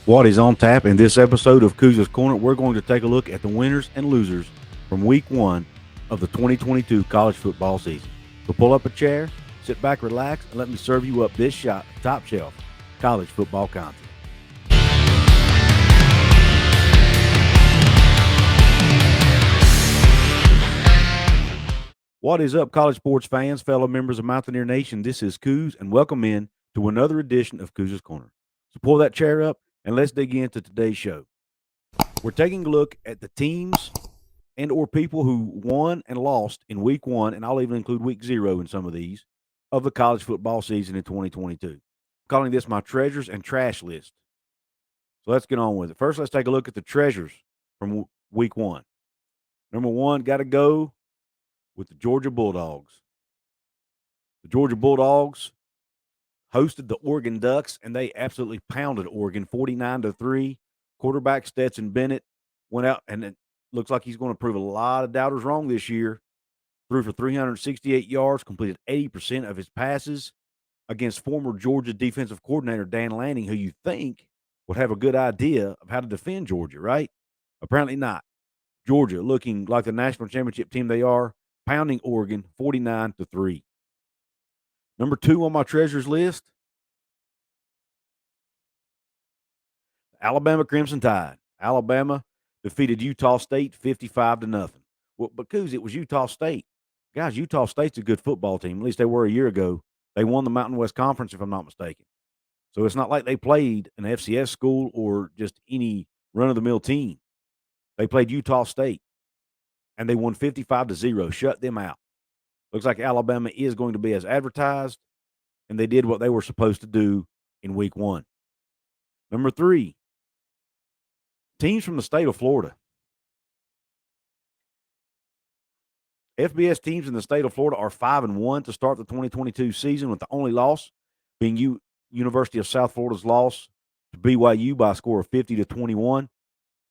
What is on tap in this episode of Couz's Corner? We're going to take a look at the winners and losers from week one of the 2022 college football season. So pull up a chair, sit back, relax, and let me serve you up this shot of top shelf college football content. What is up, college sports fans, fellow members of Mountaineer Nation? This is Couz, and welcome in to another edition of Couz's Corner. So pull that chair up, and let's dig into today's show. We're taking a look at the teams and or people who won and lost in week one, and I'll even include week 0 in some of these, of the college football season in 2022. I'm calling this my treasures and trash list. So let's get on with it. First, let's take a look at the treasures from week one. Number one, got to go with the Georgia Bulldogs. The Georgia Bulldogs hosted the Oregon Ducks, and they absolutely pounded Oregon 49-3. Quarterback Stetson Bennett went out, and it looks like he's going to prove a lot of doubters wrong this year. Threw for 368 yards, completed 80% of his passes against former Georgia defensive coordinator Dan Lanning, who you think would have a good idea of how to defend Georgia, right? Apparently not. Georgia, looking like the national championship team they are, pounding Oregon 49-3. Number 2 on my treasures list, Alabama Crimson Tide. Alabama defeated Utah State 55-0. Well, because it was Utah State. Guys, Utah State's a good football team. At least they were a year ago. They won the Mountain West Conference, if I'm not mistaken. So it's not like they played an FCS school or just any run-of-the-mill team. They played Utah State, and they won 55-0, shut them out. Looks like Alabama is going to be as advertised, and they did what they were supposed to do in week one. Number 3, teams from the state of Florida. FBS teams in the state of Florida are 5-1 to start the 2022 season, with the only loss being University of South Florida's loss to BYU by a score of 50-21.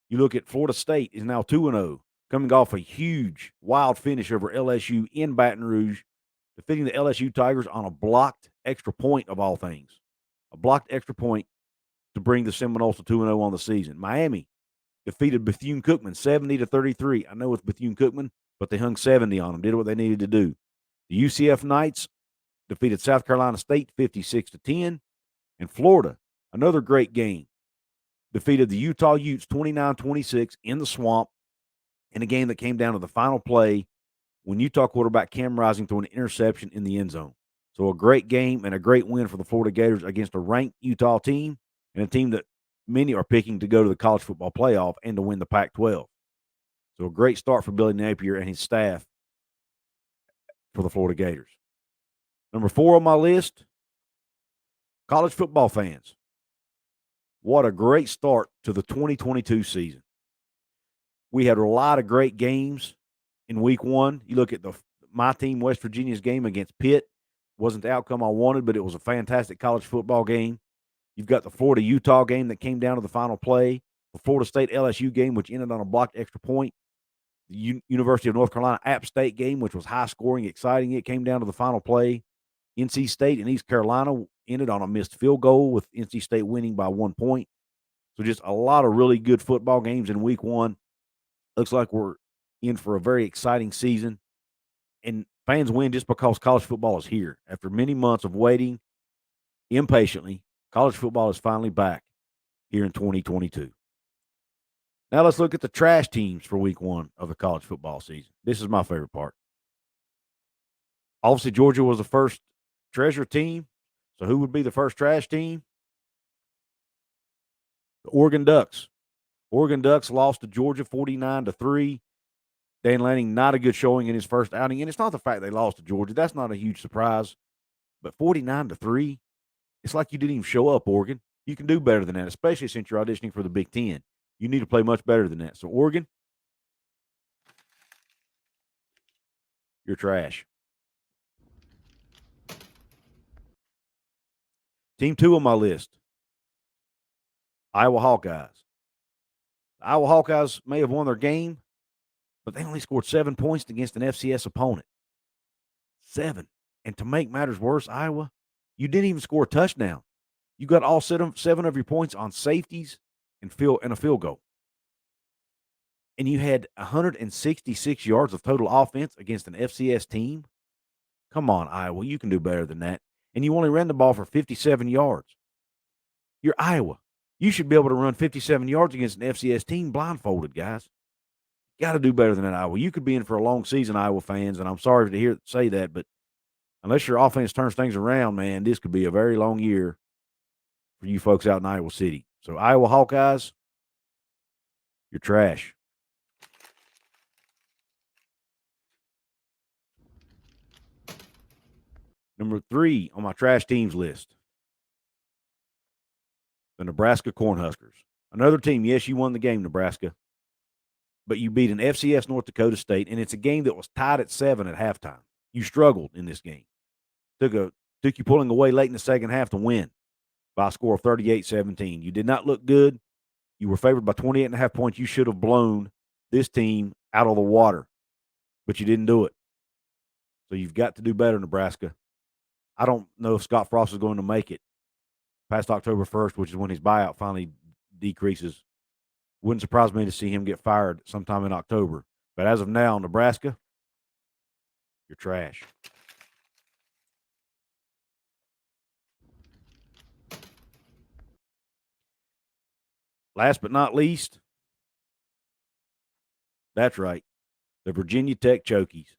You look at Florida State is now 2-0, coming off a huge, wild finish over LSU in Baton Rouge, defeating the LSU Tigers on a blocked extra point of all things. A blocked extra point to bring the Seminoles to 2-0 on the season. Miami defeated Bethune-Cookman 70-33. I know it's Bethune-Cookman, but they hung 70 on them, did what they needed to do. The UCF Knights defeated South Carolina State 56-10. And Florida, another great game, defeated the Utah Utes 29-26 in the Swamp in a game that came down to the final play when Utah quarterback Cam Rising threw an interception in the end zone. So a great game and a great win for the Florida Gators against a ranked Utah team and a team that many are picking to go to the college football playoff and to win the Pac-12. So a great start for Billy Napier and his staff for the Florida Gators. Number 4 on my list, college football fans. What a great start to the 2022 season. We had a lot of great games in week one. You look at my team, West Virginia's game against Pitt. Wasn't the outcome I wanted, but it was a fantastic college football game. You've got the Florida-Utah game that came down to the final play. The Florida State-LSU game, which ended on a blocked extra point. The University of North Carolina App State game, which was high-scoring, exciting. It came down to the final play. NC State and East Carolina ended on a missed field goal, with NC State winning by 1 point. So just a lot of really good football games in week one. Looks like we're in for a very exciting season. And fans win just because college football is here. After many months of waiting impatiently, college football is finally back here in 2022. Now let's look at the trash teams for week one of the college football season. This is my favorite part. Obviously, Georgia was the first treasure team. So who would be the first trash team? The Oregon Ducks. Oregon Ducks lost to Georgia 49-3. Dan Lanning, not a good showing in his first outing. And it's not the fact they lost to Georgia. That's not a huge surprise. But 49-3, it's like you didn't even show up, Oregon. You can do better than that, especially since you're auditioning for the Big Ten. You need to play much better than that. So, Oregon, you're trash. Team 2 on my list, Iowa Hawkeyes. The Iowa Hawkeyes may have won their game, but they only scored 7 points against an FCS opponent. 7. And to make matters worse, Iowa, you didn't even score a touchdown. You got all seven of your points on safeties and a field goal. And you had 166 yards of total offense against an FCS team. Come on, Iowa, you can do better than that. And you only ran the ball for 57 yards. You're Iowa. You should be able to run 57 yards against an FCS team blindfolded, guys. Got to do better than that, Iowa. You could be in for a long season, Iowa fans, and I'm sorry to say that, but unless your offense turns things around, man, this could be a very long year for you folks out in Iowa City. So, Iowa Hawkeyes, you're trash. Number 3 on my trash teams list, the Nebraska Cornhuskers. Another team, yes, you won the game, Nebraska, but you beat an FCS North Dakota State, and it's a game that was tied at 7 at halftime. You struggled in this game. Took you pulling away late in the second half to win by a score of 38-17. You did not look good. You were favored by 28.5 points. You should have blown this team out of the water, but you didn't do it. So you've got to do better, Nebraska. I don't know if Scott Frost is going to make it past October 1st, which is when his buyout finally decreases. Wouldn't surprise me to see him get fired sometime in October. But as of now, Nebraska, you're trash. Last but not least, that's right, the Virginia Tech Hokies.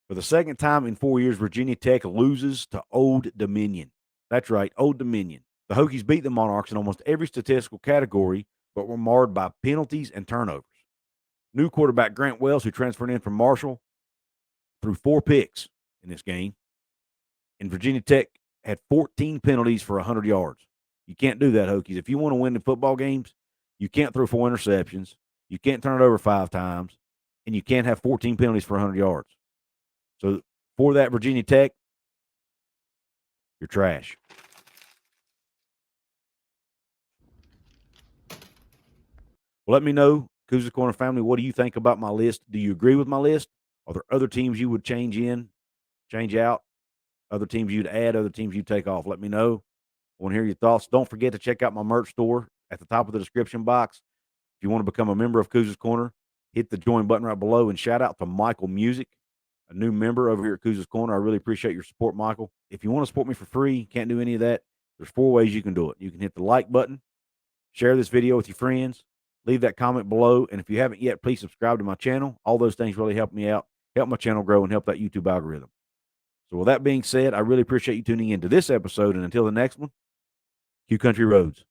For the second time in 4 years, Virginia Tech loses to Old Dominion. That's right, Old Dominion. The Hokies beat the Monarchs in almost every statistical category, but were marred by penalties and turnovers. New quarterback Grant Wells, who transferred in from Marshall, threw 4 picks in this game. And Virginia Tech had 14 penalties for 100 yards. You can't do that, Hokies. If you want to win the football games, you can't throw 4 interceptions. You can't turn it over 5 times. And you can't have 14 penalties for 100 yards. So for that, Virginia Tech, you're trash. Well, let me know, Cougars Corner family, what do you think about my list? Do you agree with my list? Are there other teams you would change out? Other teams you'd add, other teams you'd take off? Let me know. I want to hear your thoughts. Don't forget to check out my merch store at the top of the description box. If you want to become a member of Cougars Corner, hit the join button right below, and shout out to Michael Music, a new member over here at Cougars Corner. I really appreciate your support, Michael. If you want to support me for free, can't do any of that, there's 4 ways you can do it. You can hit the like button, share this video with your friends, leave that comment below, and if you haven't yet, please subscribe to my channel. All those things really help me out, help my channel grow, and help that YouTube algorithm. So with that being said, I really appreciate you tuning in to this episode, and until the next one, Q Country Roads.